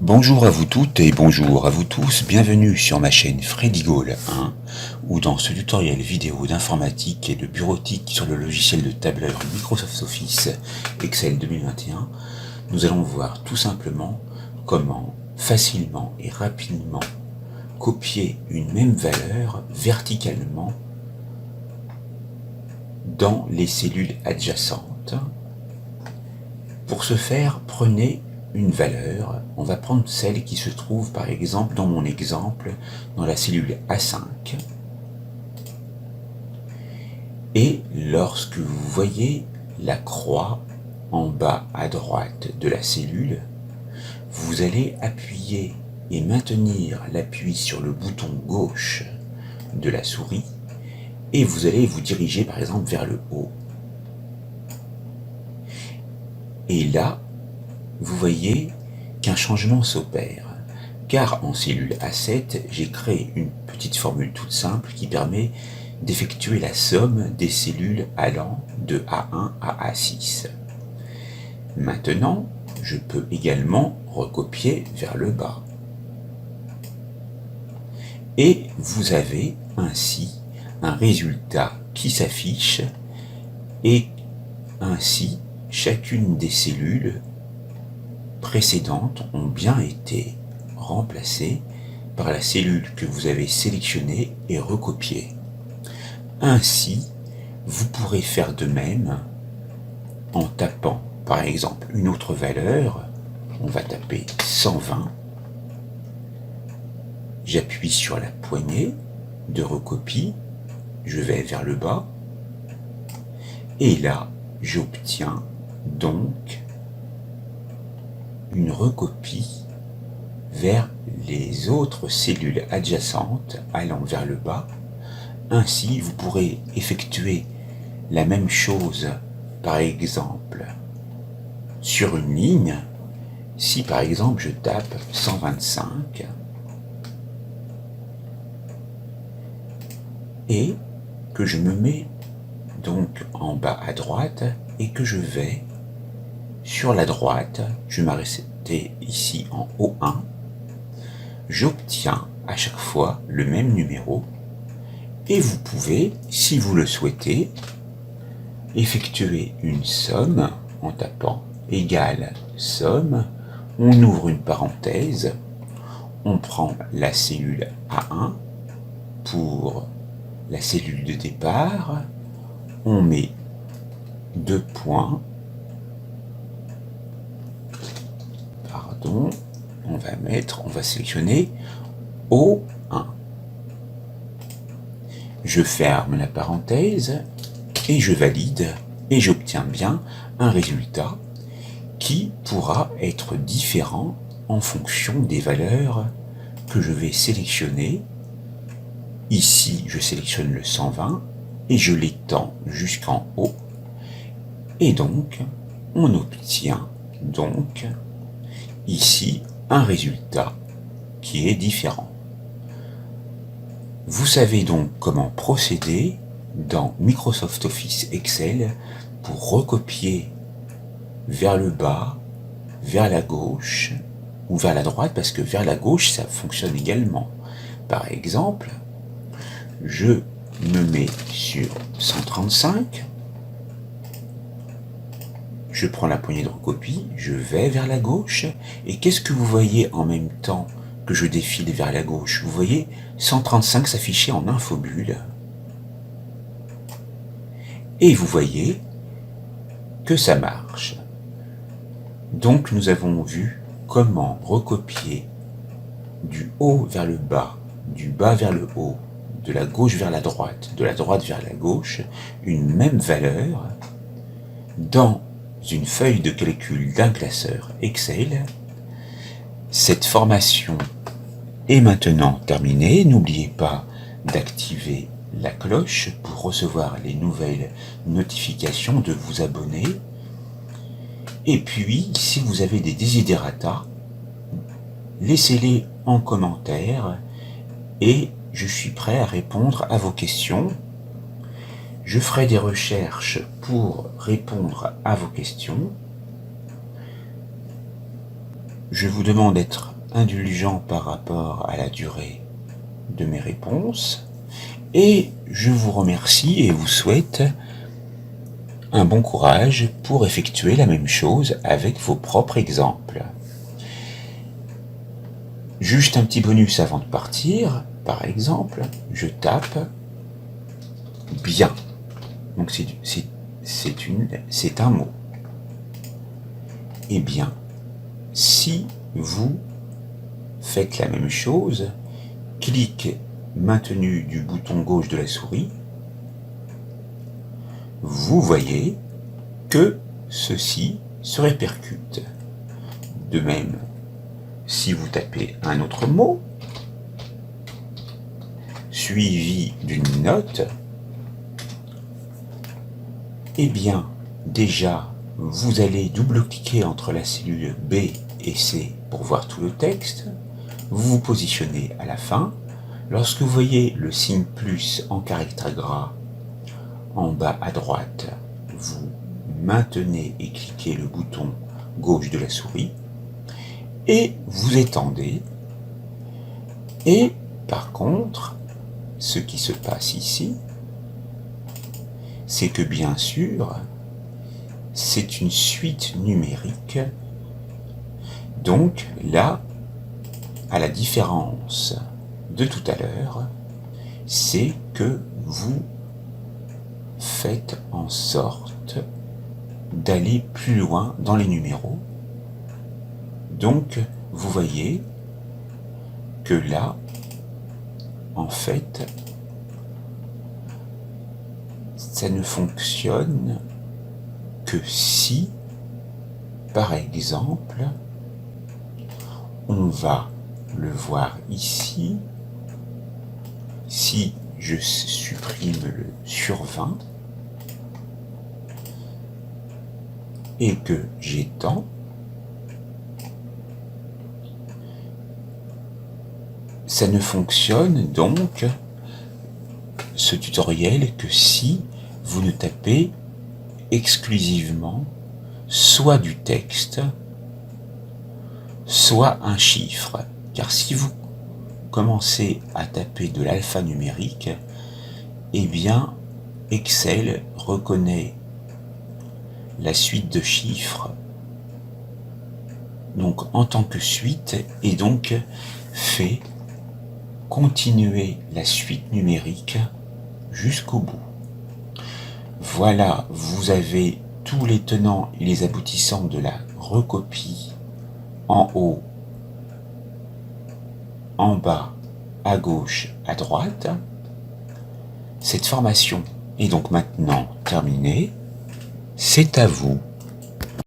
Bonjour à vous toutes et bonjour à vous tous, bienvenue sur ma chaîne Freddy Gall 1, où dans ce tutoriel vidéo d'informatique et de bureautique sur le logiciel de tableur Microsoft Office Excel 2021, nous allons voir tout simplement comment facilement et rapidement copier une même valeur verticalement dans les cellules adjacentes. Pour ce faire, prenez une valeur, on va prendre celle qui se trouve par exemple dans mon exemple dans la cellule A5, et lorsque vous voyez la croix en bas à droite de la cellule, vous allez appuyer et maintenir l'appui sur le bouton gauche de la souris et vous allez vous diriger par exemple vers le haut. Et là, vous voyez qu'un changement s'opère, car en cellule A7, j'ai créé une petite formule toute simple qui permet d'effectuer la somme des cellules allant de A1 à A6. Maintenant, je peux également recopier vers le bas. Et vous avez ainsi un résultat qui s'affiche et ainsi chacune des cellules précédentes ont bien été remplacées par la cellule que vous avez sélectionnée et recopiée. Ainsi, vous pourrez faire de même en tapant par exemple une autre valeur. On va taper 120. J'appuie sur la poignée de recopie, je vais vers le bas et là j'obtiens donc une recopie vers les autres cellules adjacentes allant vers le bas. Ainsi, vous pourrez effectuer la même chose, par exemple, sur une ligne. Si par exemple je tape 125 et que je me mets donc en bas à droite et que je vais sur la droite, je m'arrêtais ici en O1, j'obtiens à chaque fois le même numéro et vous pouvez, si vous le souhaitez, effectuer une somme en tapant égale somme, on ouvre une parenthèse, on prend la cellule A1 pour la cellule de départ, on met 2 points, on va sélectionner O1. Je ferme la parenthèse et je valide et j'obtiens bien un résultat qui pourra être différent en fonction des valeurs que je vais sélectionner. Ici, je sélectionne le 120 et je l'étends jusqu'en haut. Et donc, on obtient donc ici un résultat qui est différent. Vous savez donc comment procéder dans Microsoft Office Excel pour recopier vers le bas, vers la gauche ou vers la droite, parce que vers la gauche ça fonctionne également. Par exemple, je me mets sur 135, je prends la poignée de recopie, je vais vers la gauche, et qu'est-ce que vous voyez en même temps que je défile vers la gauche? Vous voyez 135 s'afficher en infobulle. Et vous voyez que ça marche. Donc nous avons vu comment recopier du haut vers le bas, du bas vers le haut, de la gauche vers la droite, de la droite vers la gauche, une même valeur dans une feuille de calcul d'un classeur Excel. Cette formation est maintenant terminée. N'oubliez pas d'activer la cloche pour recevoir les nouvelles notifications, de vous abonner. Et puis, si vous avez des desiderata, laissez-les en commentaire et je suis prêt à répondre à vos questions. Je ferai des recherches pour répondre à vos questions. Je vous demande d'être indulgent par rapport à la durée de mes réponses. Et je vous remercie et vous souhaite un bon courage pour effectuer la même chose avec vos propres exemples. Juste un petit bonus avant de partir, par exemple, je tape bien. Donc c'est un mot. Eh bien, si vous faites la même chose, clic maintenu du bouton gauche de la souris, vous voyez que ceci se répercute. De même, si vous tapez un autre mot, suivi d'une note, eh bien, déjà, vous allez double-cliquer entre la cellule B et C pour voir tout le texte. Vous vous positionnez à la fin. Lorsque vous voyez le signe plus en caractère gras en bas à droite, vous maintenez et cliquez le bouton gauche de la souris et vous étendez. Et par contre, ce qui se passe ici, c'est que bien sûr, c'est une suite numérique. Donc là, à la différence de tout à l'heure, c'est que vous faites en sorte d'aller plus loin dans les numéros. Donc, vous voyez que là, en fait, ça ne fonctionne que si, par exemple, on va le voir ici, si je supprime le sur 20 et que j'étends, ça ne fonctionne donc, ce tutoriel, que si vous ne tapez exclusivement soit du texte, soit un chiffre. Car si vous commencez à taper de l'alphanumérique, eh bien, Excel reconnaît la suite de chiffres donc en tant que suite et donc fait continuer la suite numérique jusqu'au bout. Voilà, vous avez tous les tenants et les aboutissants de la recopie en haut, en bas, à gauche, à droite. Cette formation est donc maintenant terminée. C'est à vous.